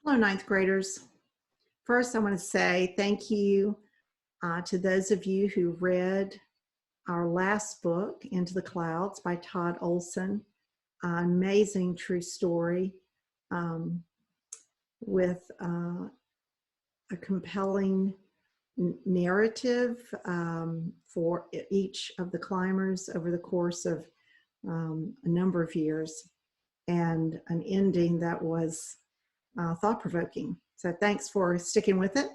Hello, ninth graders. First, I want to say thank you to those of you who read our last book, Into the Clouds by Todd Olson. Amazing true story with a compelling narrative for each of the climbers over the course of a number of years, and an ending that was thought-provoking. So thanks for sticking with it.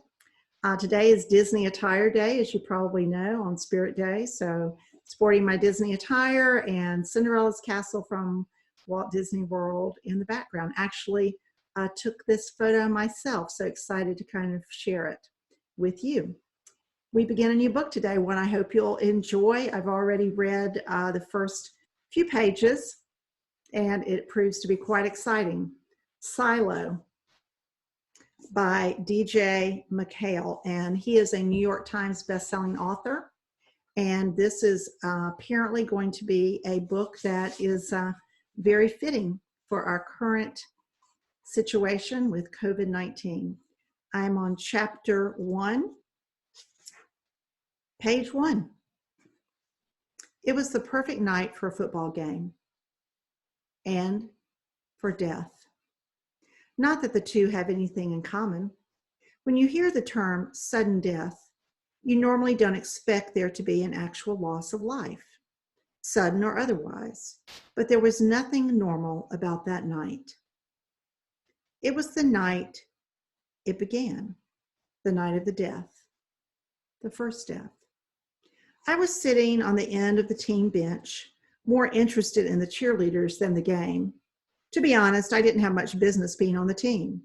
Today is Disney Attire Day, as you probably know, on Spirit Day. So sporting my Disney attire and Cinderella's castle from Walt Disney World in the background. Actually, took this photo myself, so excited to kind of share it with you. We begin a new book today, one I hope you'll enjoy. I've already read the first few pages, and it proves to be quite exciting. SYLO by DJ MacHale, and he is a New York Times bestselling author. And this is apparently going to be a book that is very fitting for our current situation with COVID-19. I'm on chapter 1, page 1. It was the perfect night for a football game and for death. Not that the two have anything in common. When you hear the term sudden death, you normally don't expect there to be an actual loss of life, sudden or otherwise. But there was nothing normal about that night. It was the night it began, the night of the death, the first death. I was sitting on the end of the team bench, more interested in the cheerleaders than the game. To be honest, I didn't have much business being on the team.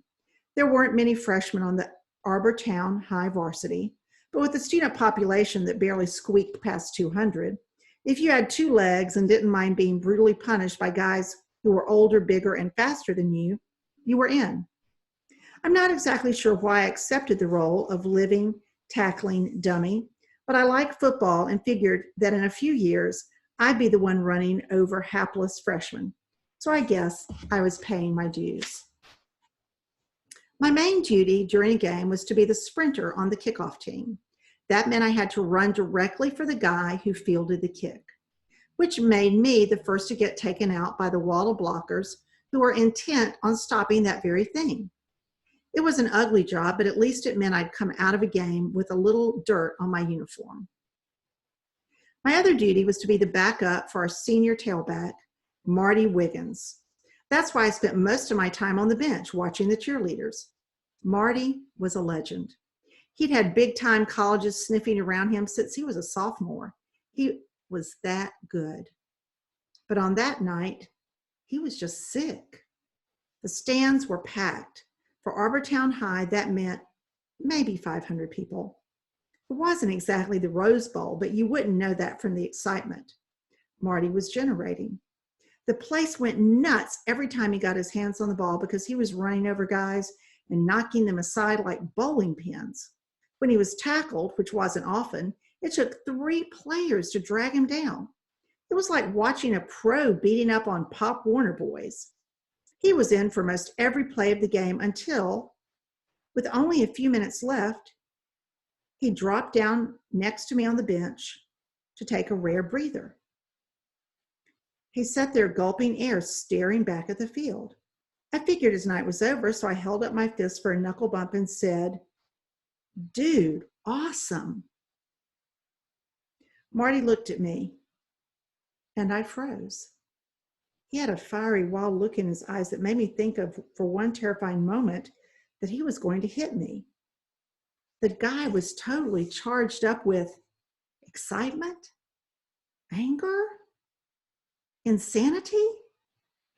There weren't many freshmen on the Arbor Town High varsity, but with a student population that barely squeaked past 200, if you had 2 legs and didn't mind being brutally punished by guys who were older, bigger, and faster than you, you were in. I'm not exactly sure why I accepted the role of living, tackling dummy, but I like football and figured that in a few years, I'd be the one running over hapless freshmen. So I guess I was paying my dues. My main duty during a game was to be the sprinter on the kickoff team. That meant I had to run directly for the guy who fielded the kick, which made me the first to get taken out by the wall of blockers who were intent on stopping that very thing. It was an ugly job, but at least it meant I'd come out of a game with a little dirt on my uniform. My other duty was to be the backup for our senior tailback, Marty Wiggins. That's why I spent most of my time on the bench watching the cheerleaders. Marty was a legend. He'd had big-time colleges sniffing around him since he was a sophomore. He was that good. But on that night, he was just sick. The stands were packed. For Arbor Town High, that meant maybe 500 people. It wasn't exactly the Rose Bowl, but you wouldn't know that from the excitement Marty was generating. The place went nuts every time he got his hands on the ball because he was running over guys and knocking them aside like bowling pins. When he was tackled, which wasn't often, it took 3 players to drag him down. It was like watching a pro beating up on Pop Warner boys. He was in for most every play of the game until, with only a few minutes left, he dropped down next to me on the bench to take a rare breather. He sat there gulping air, staring back at the field. I figured his night was over, so I held up my fist for a knuckle bump and said, "Dude, awesome." Marty looked at me, and I froze. He had a fiery, wild look in his eyes that made me think of, for one terrifying moment, that he was going to hit me. The guy was totally charged up with excitement, anger, insanity.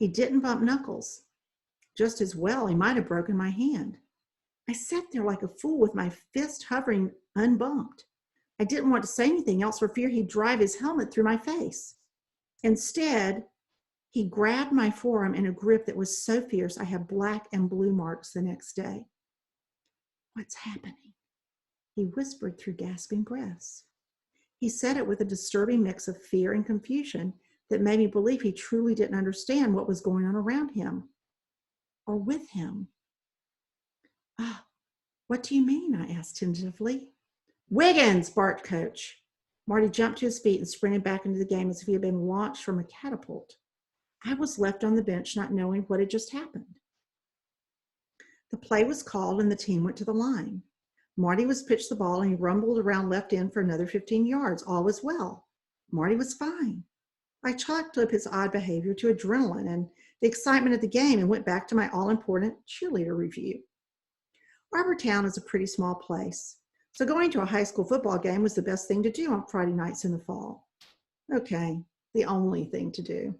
He didn't bump knuckles. Just as well, he might have broken my hand. I sat there like a fool with my fist hovering unbumped. I didn't want to say anything else for fear he'd drive his helmet through my face. Instead, he grabbed my forearm in a grip that was so fierce I had black and blue marks the next day. "What's happening?" he whispered through gasping breaths. He said it with a disturbing mix of fear and confusion that made me believe he truly didn't understand what was going on around him or with him. Oh, what do you mean? I asked tentatively. Wiggins, barked Coach. Marty jumped to his feet and sprinted back into the game as if he had been launched from a catapult. I was left on the bench not knowing what had just happened. The play was called and the team went to the line. Marty was pitched the ball and he rumbled around left end for another 15 yards. All was well. Marty was fine. I chalked up his odd behavior to adrenaline and the excitement of the game and went back to my all-important cheerleader review. Arbortown is a pretty small place, so going to a high school football game was the best thing to do on Friday nights in the fall. Okay, the only thing to do.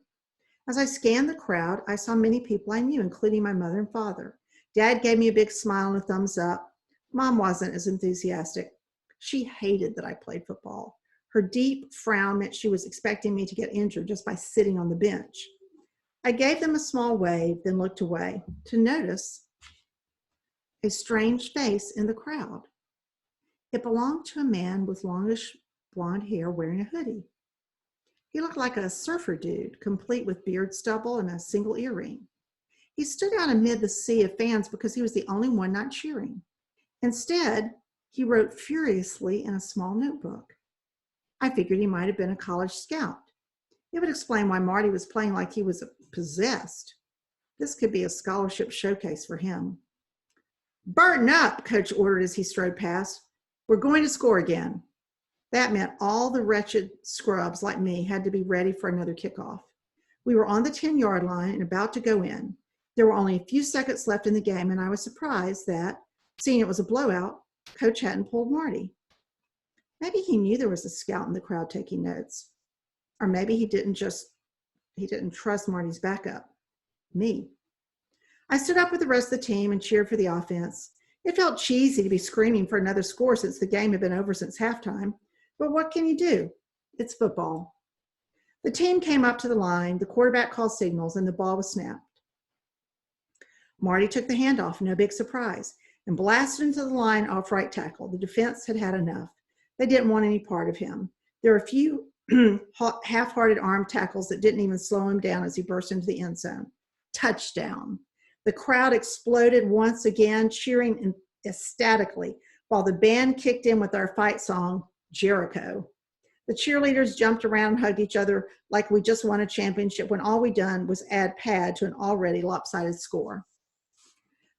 As I scanned the crowd, I saw many people I knew, including my mother and father. Dad gave me a big smile and a thumbs up. Mom wasn't as enthusiastic. She hated that I played football. Her deep frown meant she was expecting me to get injured just by sitting on the bench. I gave them a small wave, then looked away to notice a strange face in the crowd. It belonged to a man with longish blonde hair wearing a hoodie. He looked like a surfer dude, complete with beard stubble and a single earring. He stood out amid the sea of fans because he was the only one not cheering. Instead, he wrote furiously in a small notebook. I figured he might have been a college scout. It would explain why Marty was playing like he was possessed. This could be a scholarship showcase for him. "Burton up," Coach ordered as he strode past. "We're going to score again." That meant all the wretched scrubs like me had to be ready for another kickoff. We were on the 10-yard line and about to go in. There were only a few seconds left in the game, and I was surprised that, seeing it was a blowout, Coach hadn't pulled Marty. Maybe he knew there was a scout in the crowd taking notes. Or maybe he didn't trust Marty's backup, me. I stood up with the rest of the team and cheered for the offense. It felt cheesy to be screaming for another score since the game had been over since halftime. But what can you do? It's football. The team came up to the line, the quarterback called signals, and the ball was snapped. Marty took the handoff, no big surprise, and blasted into the line off right tackle. The defense had had enough. They didn't want any part of him. There were a few half-hearted arm tackles that didn't even slow him down as he burst into the end zone. Touchdown. The crowd exploded once again, cheering ecstatically, while the band kicked in with our fight song, Jericho. The cheerleaders jumped around and hugged each other like we just won a championship when all we done was add pad to an already lopsided score.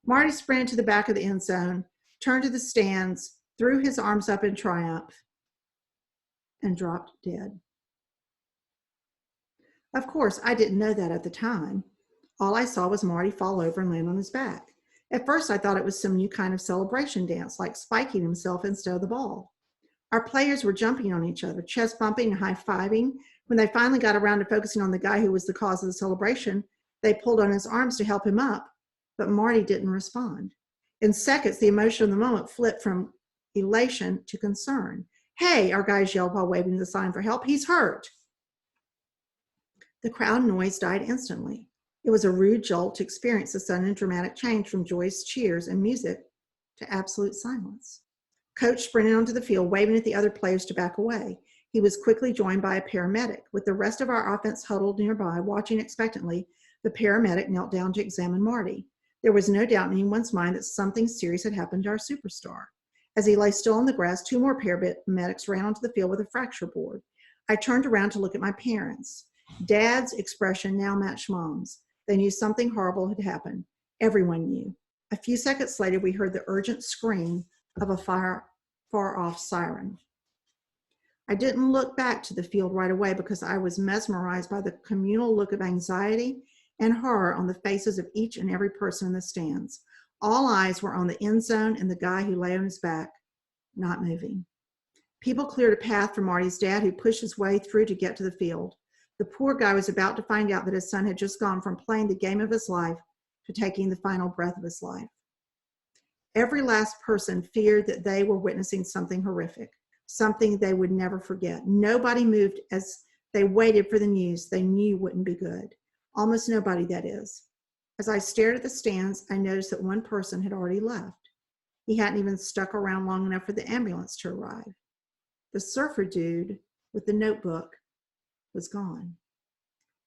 Marty sprinted to the back of the end zone, turned to the stands, threw his arms up in triumph, and dropped dead. Of course, I didn't know that at the time. All I saw was Marty fall over and land on his back. At first, I thought it was some new kind of celebration dance, like spiking himself instead of the ball. Our players were jumping on each other, chest bumping and high-fiving. When they finally got around to focusing on the guy who was the cause of the celebration, they pulled on his arms to help him up, but Marty didn't respond. In seconds, the emotion of the moment flipped from elation to concern. "Hey," our guys yelled while waving the sign for help, "he's hurt." The crowd noise died instantly. It was a rude jolt to experience the sudden dramatic change from joyous cheers and music to absolute silence. Coach sprinted onto the field, waving at the other players to back away. He was quickly joined by a paramedic. With the rest of our offense huddled nearby, watching expectantly, the paramedic knelt down to examine Marty. There was no doubt in anyone's mind that something serious had happened to our superstar. As he lay still on the grass, two more paramedics ran onto the field with a fracture board. I turned around to look at my parents. Dad's expression now matched Mom's. They knew something horrible had happened. Everyone knew. A few seconds later, we heard the urgent scream of a far-off siren. I didn't look back to the field right away because I was mesmerized by the communal look of anxiety and horror on the faces of each and every person in the stands. All eyes were on the end zone and the guy who lay on his back, not moving. People cleared a path for Marty's dad, who pushed his way through to get to the field. The poor guy was about to find out that his son had just gone from playing the game of his life to taking the final breath of his life. Every last person feared that they were witnessing something horrific, something they would never forget. Nobody moved as they waited for the news they knew wouldn't be good. Almost nobody, that is. As I stared at the stands, I noticed that one person had already left. He hadn't even stuck around long enough for the ambulance to arrive. The surfer dude with the notebook was gone.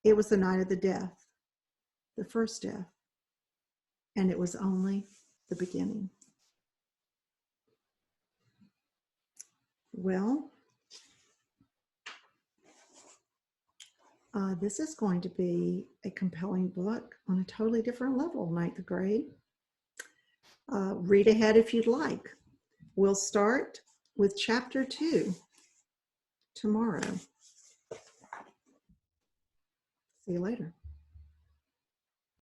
It was the night of the death, the first death, and it was only the beginning. Well, this is going to be a compelling book on a totally different level, 9th grade. Read ahead if you'd like. We'll start with chapter 2 tomorrow. See you later.